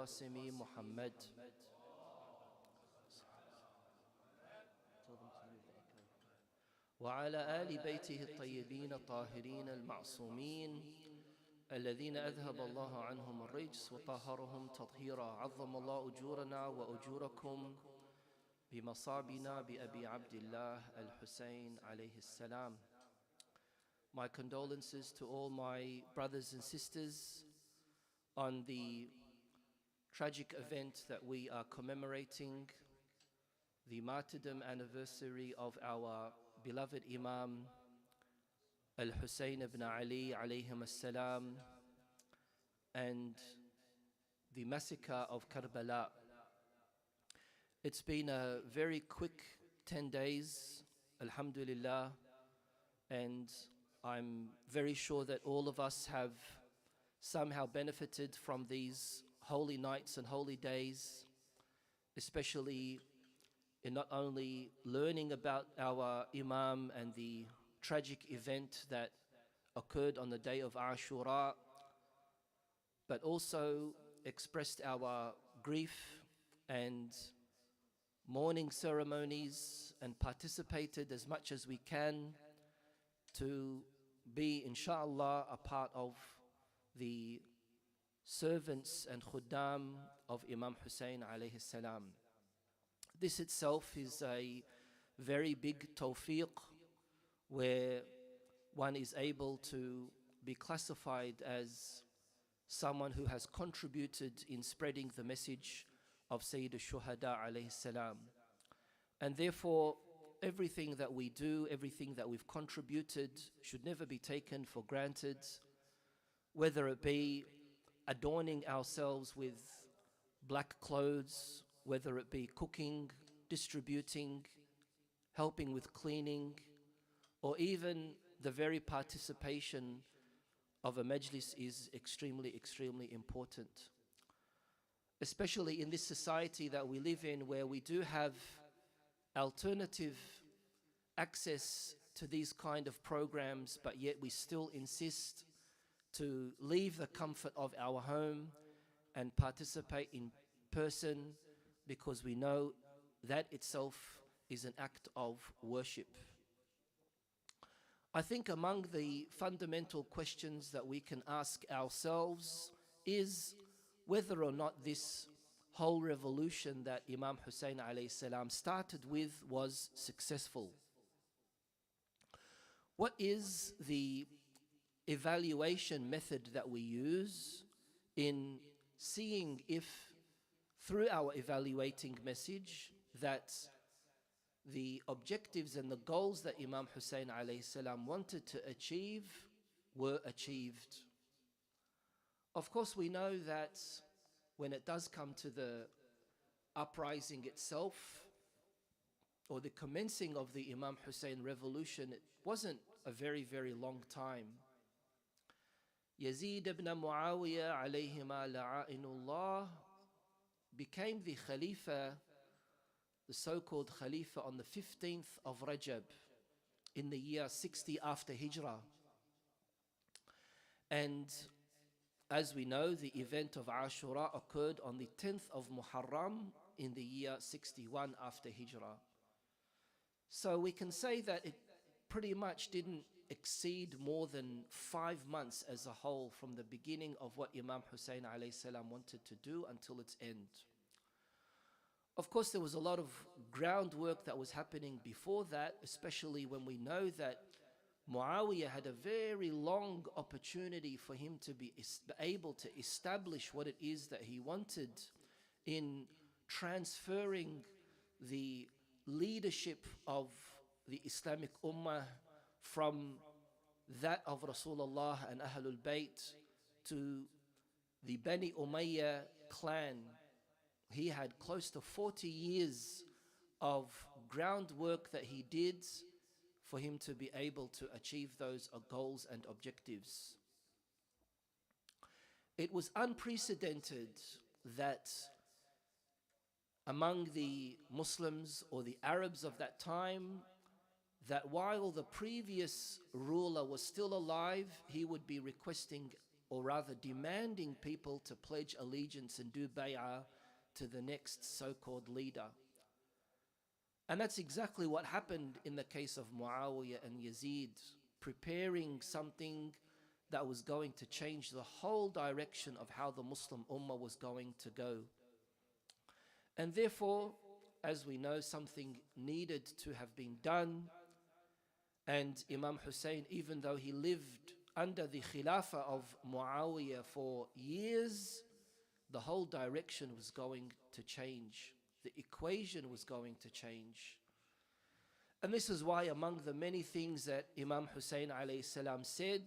القاسم محمد وعلى آل بيته الطيبين الطاهرين المعصومين الذين أذهب الله عنهم الرجس وطهرهم تطهيرا. عظم الله أجورنا وأجوركم بمصابنا بأبي عبد الله الحسين عليه السلام. My condolences to all my brothers and sisters on the tragic event that we are commemorating, the martyrdom anniversary of our beloved Imam Al-Hussein ibn Ali alayhim as-salam, and the massacre of Karbala. It's been a very quick 10 days, alhamdulillah, and I'm very sure that all of us have somehow benefited from these holy nights and holy days, especially in not only learning about our Imam and the tragic event that occurred on the day of Ashura, but also expressed our grief and mourning ceremonies and participated as much as we can to be, inshallah, a part of the servants and khuddam of Imam Hussein alayhi salam. This itself is a very big tawfiq, where one is able to be classified as someone who has contributed in spreading the message of Sayyid al-Shuhada alayhi salam. And therefore, everything that we do, everything that we've contributed should never be taken for granted, whether it be adorning ourselves with black clothes, whether it be cooking, distributing, helping with cleaning, or even the very participation of a majlis is extremely, extremely important. Especially in this society that we live in, where we do have alternative access to these kind of programs, but yet we still insist to leave the comfort of our home and participate in person, because we know that itself is an act of worship. I think among the fundamental questions that we can ask ourselves is whether or not this whole revolution that Imam Hussein alayhi salam started with was successful. What is the evaluation method that we use in seeing if, through our evaluating message, that the objectives and the goals that Imam Hussein alayhi salam wanted to achieve were achieved? Of course, we know that when it does come to the uprising itself, or the commencing of the Imam Hussein revolution, it wasn't a very, very long time. Yazid ibn Muawiyah alayhima la'inullah became the Khalifa, the so-called Khalifa, on the 15th of Rajab in the year 60 after Hijrah. And as we know, the event of Ashura occurred on the 10th of Muharram in the year 61 after Hijrah. So we can say that it pretty much didn't exceed more than 5 months as a whole from the beginning of what Imam Hussein alayhi salam wanted to do until its end. Of course, there was a lot of groundwork that was happening before that, especially when we know that Muawiyah had a very long opportunity for him to be able to establish what it is that he wanted in transferring the leadership of the Islamic Ummah from that of Rasulullah and Ahlul Bayt to the Bani Umayyah clan. He had close to 40 years of groundwork that he did for him to be able to achieve those goals and objectives. It was unprecedented that among the Muslims or the Arabs of that time, that while the previous ruler was still alive, he would be requesting or rather demanding people to pledge allegiance and do bay'ah to the next so-called leader. And that's exactly what happened in the case of Muawiyah and Yazid, preparing something that was going to change the whole direction of how the Muslim Ummah was going to go. And therefore, as we know, something needed to have been done. And Imam Hussein, even though he lived under the Khilafah of Muawiyah for years, the whole direction was going to change. The equation was going to change. And this is why among the many things that Imam Hussein alayhi salam said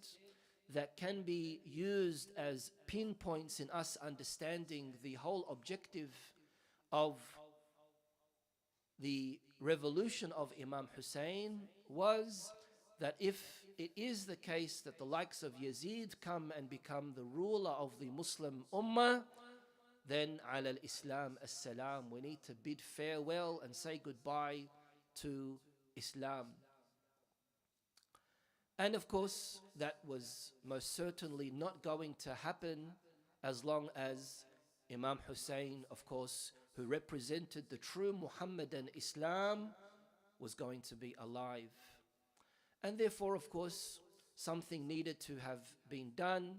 that can be used as pinpoints in us understanding the whole objective of the revolution of Imam Hussein was that if it is the case that the likes of Yazid come and become the ruler of the Muslim Ummah, then ala al-Islam as-salam, we need to bid farewell and say goodbye to Islam. And of course, that was most certainly not going to happen as long as Imam Hussein, of course, who represented the true Muhammadan Islam, was going to be alive. And therefore, of course, something needed to have been done,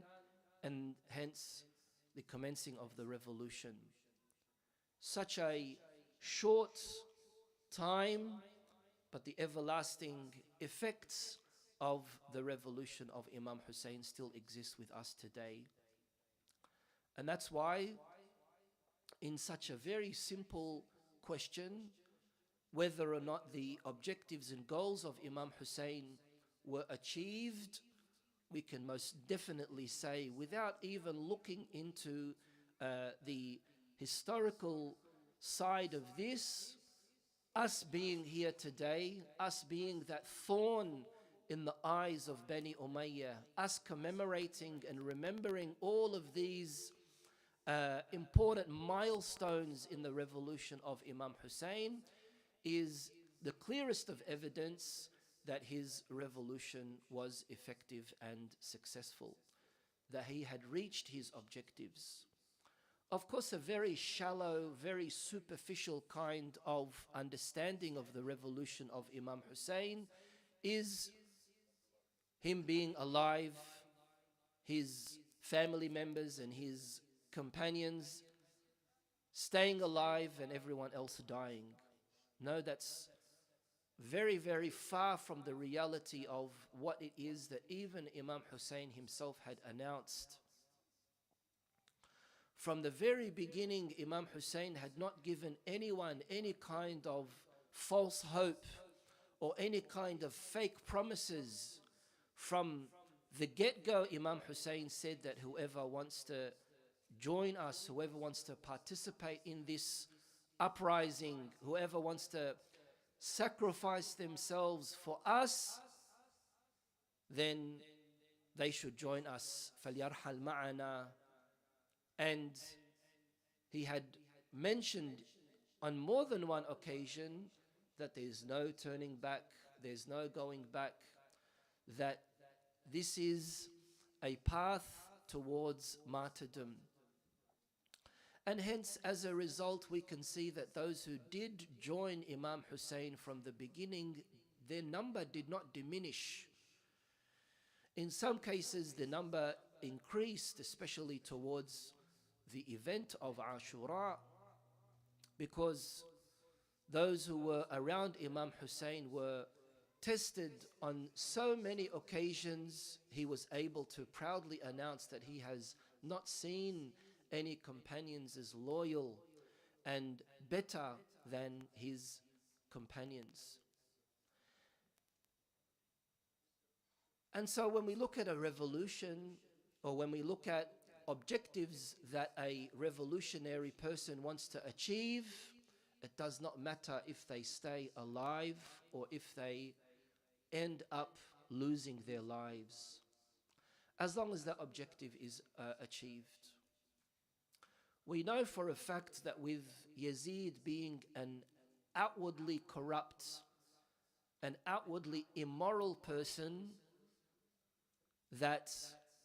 and hence the commencing of the revolution. Such a short time, but the everlasting effects of the revolution of Imam Hussein still exist with us today. And that's why, in such a very simple question, whether or not the objectives and goals of Imam Hussein were achieved, we can most definitely say, without even looking into the historical side of this, us being here today, us being that thorn in the eyes of Bani Umayyah, us commemorating and remembering all of these important milestones in the revolution of Imam Hussein, is the clearest of evidence that his revolution was effective and successful, that he had reached his objectives. Of course, a very shallow, very superficial kind of understanding of the revolution of Imam Hussein is him being alive, his family members and his companions staying alive, and everyone else dying. No, that's very, very far from the reality of what it is that even Imam Hussein himself had announced. From the very beginning, Imam Hussein had not given anyone any kind of false hope or any kind of fake promises. From the get-go, Imam Hussein said that whoever wants to join us, whoever wants to participate in this uprising, whoever wants to sacrifice themselves for us, then they should join us. فَلْيَرْحَلْ مَعَنَا. And he had mentioned on more than one occasion that there's no turning back, there's no going back, that this is a path towards martyrdom. And hence, as a result, we can see that those who did join Imam Hussein from the beginning, their number did not diminish. In some cases, the number increased, especially towards the event of Ashura, because those who were around Imam Hussein were tested on so many occasions. He was able to proudly announce that he has not seen any companions as loyal and better than his companions. And so when we look at a revolution, or when we look at objectives that a revolutionary person wants to achieve, it does not matter if they stay alive or if they end up losing their lives, as long as that objective is achieved. We know for a fact that with Yazid being an outwardly corrupt, an outwardly immoral person, that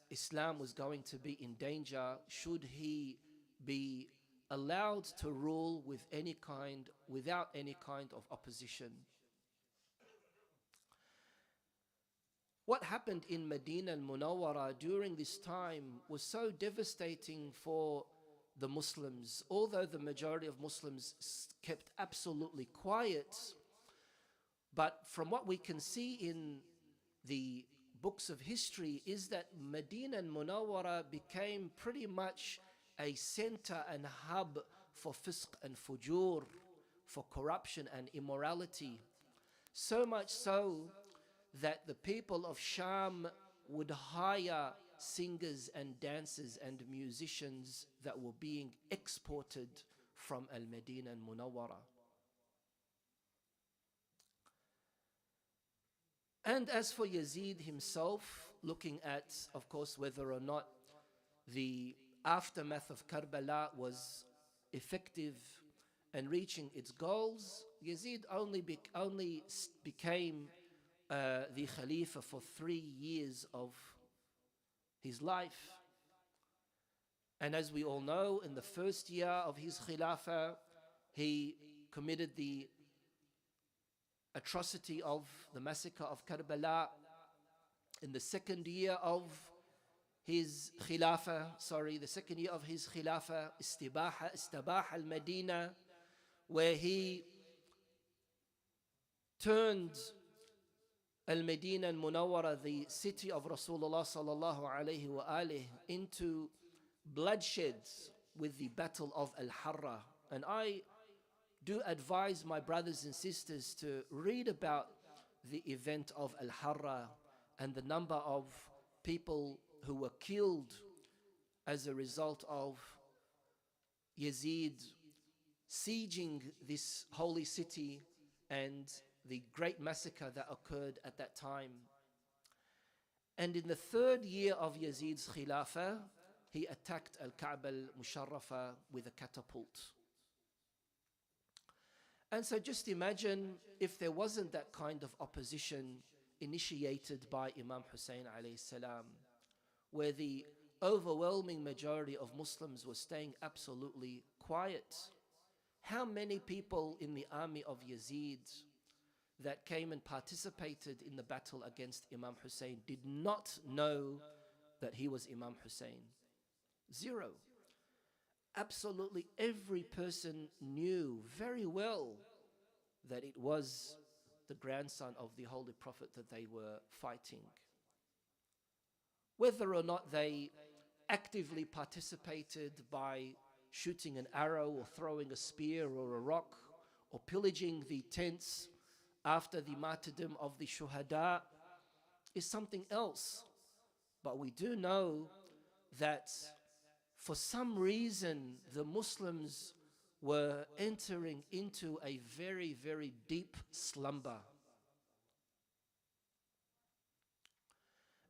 Islam was going to be in danger should he be allowed to rule without any kind of opposition. What happened in Medina al-Munawwara during this time was so devastating for the Muslims. Although the majority of Muslims kept absolutely quiet, but from what we can see in the books of history is that Medina al-Munawwara became pretty much a center and hub for fisq and fujur, for corruption and immorality. So much so that the people of Sham would hire singers and dancers and musicians that were being exported from Al-Medina al-Munawwara. And as for Yazid himself, looking at, of course, whether or not the aftermath of Karbala was effective and reaching its goals, Yazid only became the Khalifa for 3 years of his life. And as we all know, in the first year of his Khilafah, he committed the atrocity of the massacre of Karbala. In the second year of his Khilafah, Istibaha al-Medina, where he turned Al-Medina al-Munawwara, the city of Rasulullah sallallahu alayhi wa alihi, into bloodshed with the Battle of Al-Harra. And I do advise my brothers and sisters to read about the event of Al-Harra and the number of people who were killed as a result of Yazid sieging this holy city and the great massacre that occurred at that time. And in the 3rd year of Yazid's Khilafah, he attacked Al-Ka'bah al-Musharrafa with a catapult. And so just imagine if there wasn't that kind of opposition initiated by Imam Hussein alayhi salam, where the overwhelming majority of Muslims were staying absolutely quiet. How many people in the army of Yazid that came and participated in the battle against Imam Hussein did not know that he was Imam Hussein? 0. Absolutely every person knew very well that it was the grandson of the Holy Prophet that they were fighting. Whether or not they actively participated by shooting an arrow or throwing a spear or a rock or pillaging the tents after the martyrdom of the Shuhada is something else. But we do know that for some reason the Muslims were entering into a very, very deep slumber.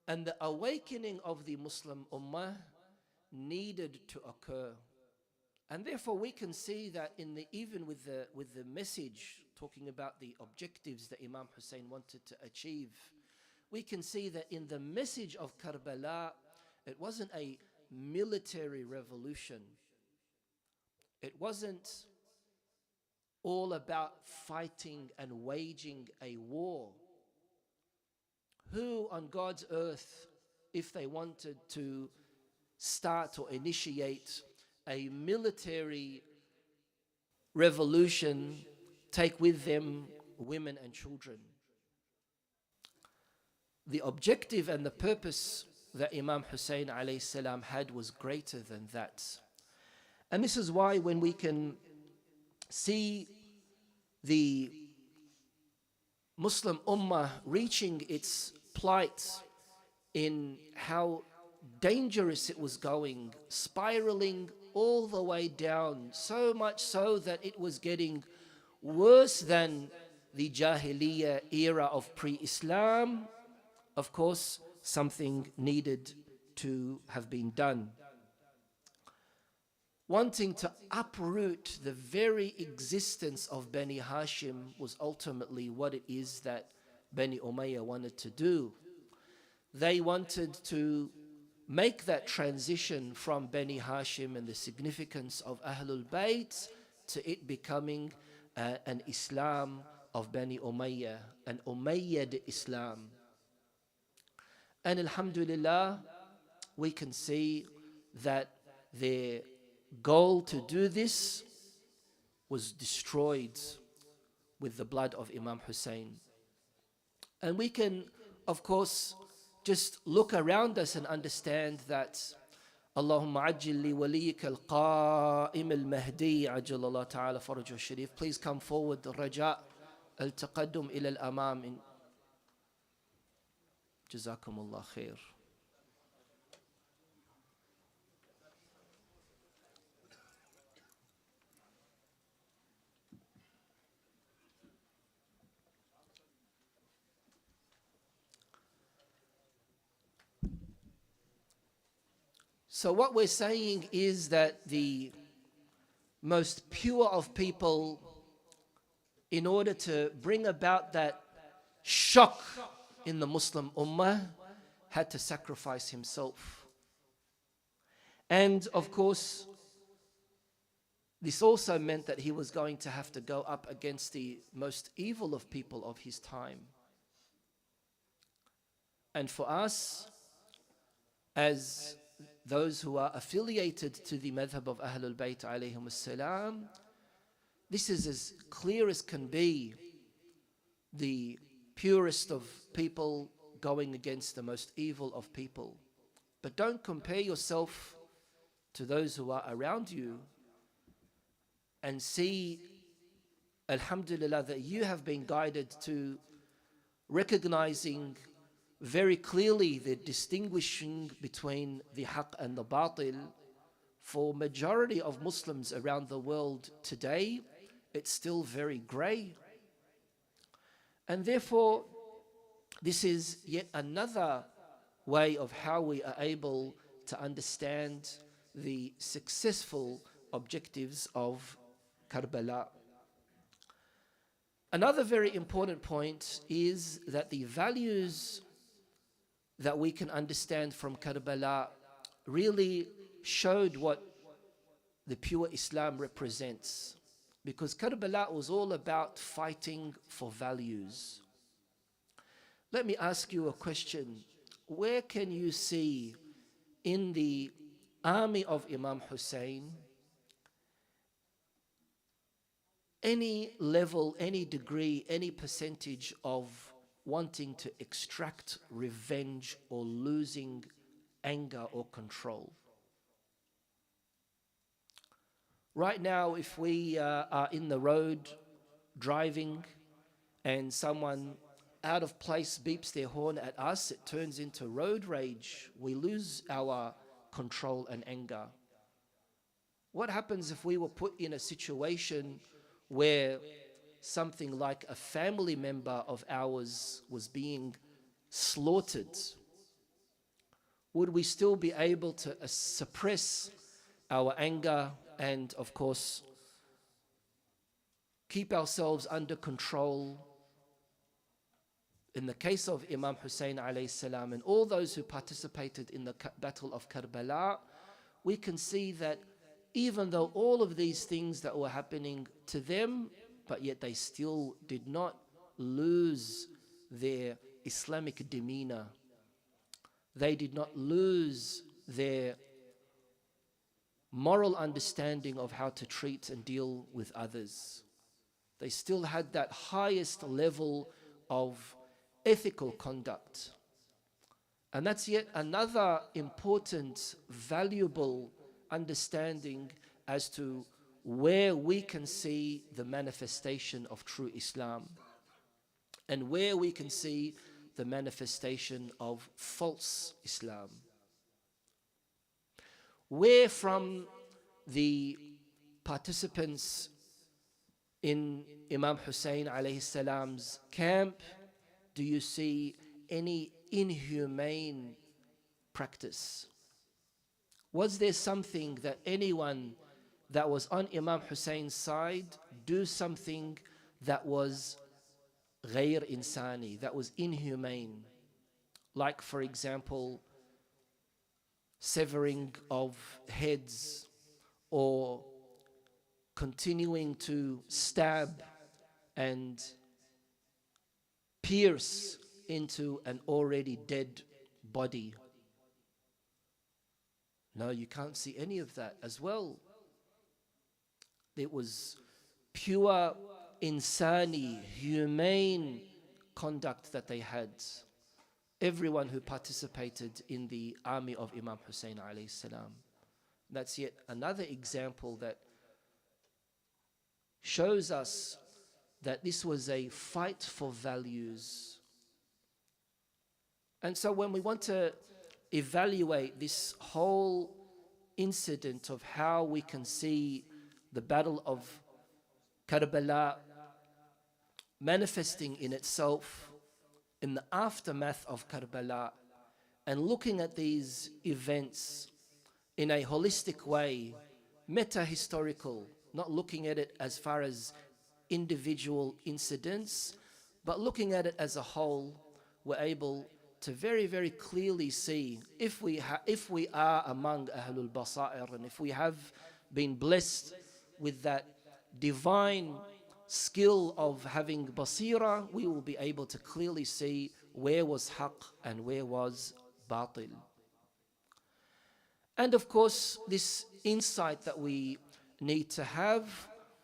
And the awakening of the Muslim Ummah needed to occur. And therefore we can see that even with the message talking about the objectives that Imam Hussein wanted to achieve, we can see that in the message of Karbala, it wasn't a military revolution. It wasn't all about fighting and waging a war. Who on God's earth, if they wanted to start or initiate a military revolution, take with them women and children? The objective and the purpose that Imam Hussein alayhi salam had was greater than that. And this is why when we can see the Muslim Ummah reaching its plight in how dangerous it was going, spiraling all the way down, so much so that it was getting worse than the Jahiliyyah era of pre-Islam, of course, something needed to have been done. Wanting to uproot the very existence of Bani Hashim was ultimately what it is that Bani Umayyah wanted to do. They wanted to make that transition from Bani Hashim and the significance of Ahlul Bayt to it becoming an Islam of Bani Umayyah, an Umayyad Islam. And alhamdulillah, we can see that their goal to do this was destroyed with the blood of Imam Hussein. And we can, of course, just look around us and understand that Allahumma ajil li waliyika al-qa'im al-mahdi ajal Allah ta'ala farajah al-sharif. Please come forward, raja al-taqaddum ila al-amam. Jazakumullah khair. So what we're saying is that the most pure of people, in order to bring about that shock in the Muslim Ummah, had to sacrifice himself. And of course, this also meant that he was going to have to go up against the most evil of people of his time. And for us, as those who are affiliated to the madhab of Ahlul Bayt alayhim as-salam, this is as clear as can be, the purest of people going against the most evil of people. But don't compare yourself to those who are around you, and see, alhamdulillah, that you have been guided to recognizing very clearly the distinguishing between the haqq and the batil. For majority of Muslims around the world today, it's still very grey. And therefore, this is yet another way of how we are able to understand the successful objectives of Karbala. Another very important point is that the values that we can understand from Karbala really showed what the pure Islam represents. Because Karbala was all about fighting for values. Let me ask you a question. Where can you see in the army of Imam Hussein any level, any degree, any percentage of wanting to extract revenge or losing anger or control? Right now, if we are in the road driving and someone out of place beeps their horn at us, it turns into road rage. We lose our control and anger. What happens if we were put in a situation where something like a family member of ours was being slaughtered? Would we still be able to suppress our anger and, of course, keep ourselves under control? In the case of Imam Hussein alayhi salam and all those who participated in the Battle of Karbala, we can see that even though all of these things that were happening to them, but yet they still did not lose their Islamic demeanor. They did not lose their moral understanding of how to treat and deal with others. They still had that highest level of ethical conduct. And that's yet another important, valuable understanding as to where we can see the manifestation of true Islam and where we can see the manifestation of false Islam. Where from the participants in Imam Hussein alayhi salam's camp do you see any inhumane practice? Was there something that anyone that was on Imam Hussein's side do something that was غير insani, that was inhumane? Like, for example, severing of heads, or continuing to stab and pierce into an already dead body. No, you can't see any of that as well. It was pure insani, humane conduct that they had. Everyone who participated in the army of Imam Hussein alayhi salam. That's yet another example that shows us that this was a fight for values. And so when we want to evaluate this whole incident of how we can see the battle of Karbala manifesting in itself in the aftermath of Karbala, and looking at these events in a holistic way, meta-historical, not looking at it as far as individual incidents, but looking at it as a whole, we're able to very, very clearly see if we are among Ahlul Basair, and if we have been blessed with that divine skill of having basira, we will be able to clearly see where was haqq and where was batil. And of course, this insight that we need to have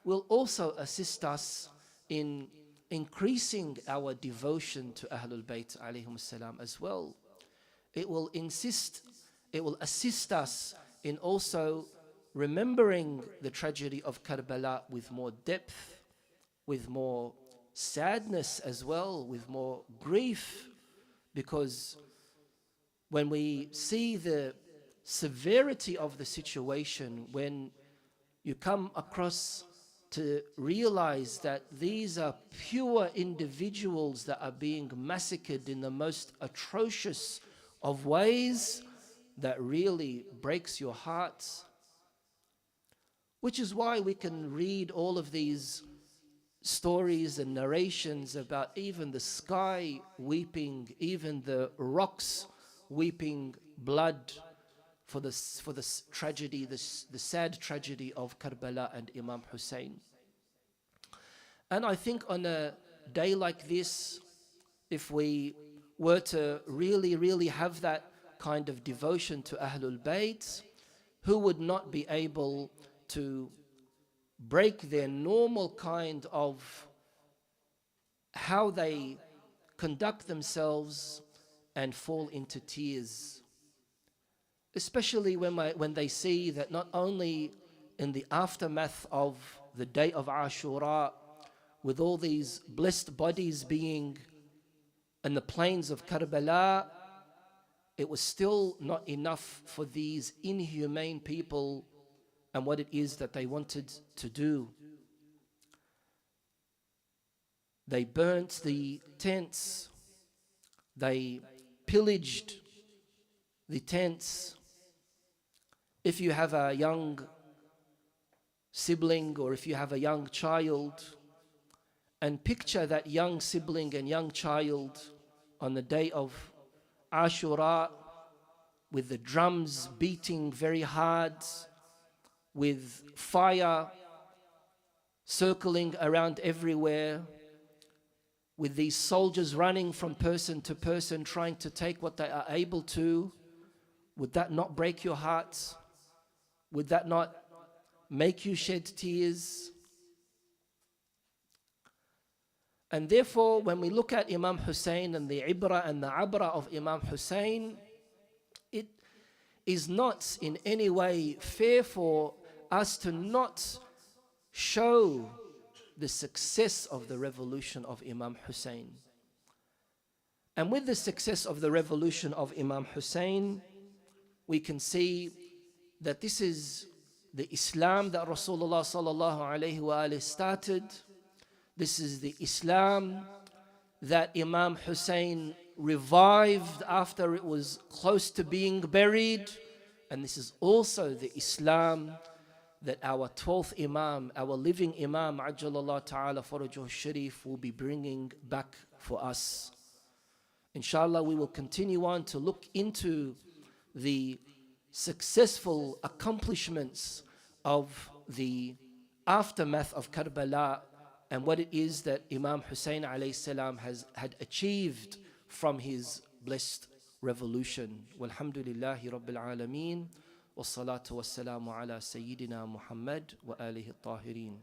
will also assist us in increasing our devotion to Ahlul Bayt alayhim salam as well. It will assist us in also remembering the tragedy of Karbala with more depth, with more sadness as well, with more grief, because when we see the severity of the situation, when you come across to realize that these are pure individuals that are being massacred in the most atrocious of ways, that really breaks your heart. Which is why we can read all of these stories and narrations about even the sky weeping, even the rocks weeping blood for this tragedy, the sad tragedy of Karbala and Imam Hussein. And I think on a day like this, if we were to really, really have that kind of devotion to Ahlul Bayt, who would not be able to break their normal kind of how they conduct themselves and fall into tears, especially when they see that not only in the aftermath of the day of Ashura, with all these blessed bodies being in the plains of Karbala, it was still not enough for these inhumane people and what it is that they wanted to do. They burnt the tents, they pillaged the tents. If you have a young sibling or if you have a young child, and picture that young sibling and young child on the day of Ashura with the drums beating very hard, with fire circling around everywhere, with these soldiers running from person to person trying to take what they are able to. Would that not break your heart? Would that not make you shed tears? And therefore, when we look at Imam Hussein and the ibrah and the abra of Imam Hussein, it is not in any way fair for us to not show the success of the revolution of Imam Hussein. And with the success of the revolution of Imam Hussein, we can see that this is the Islam that Rasulullah sallallahu alayhi wa started. This is the Islam that Imam Hussein revived after it was close to being buried. And this is also the Islam that our 12th Imam, our living Imam, Ajjalallah Ta'ala Farajuh Sharif, will be bringing back for us. Inshallah, we will continue on to look into the successful accomplishments of the aftermath of Karbala and what it is that Imam Hussein alayhi salam had achieved from his blessed revolution. Walhamdulillahi Rabbil Alameen. Wassalatu wassalamu ala Sayyidina Muhammad wa alihi tahirin.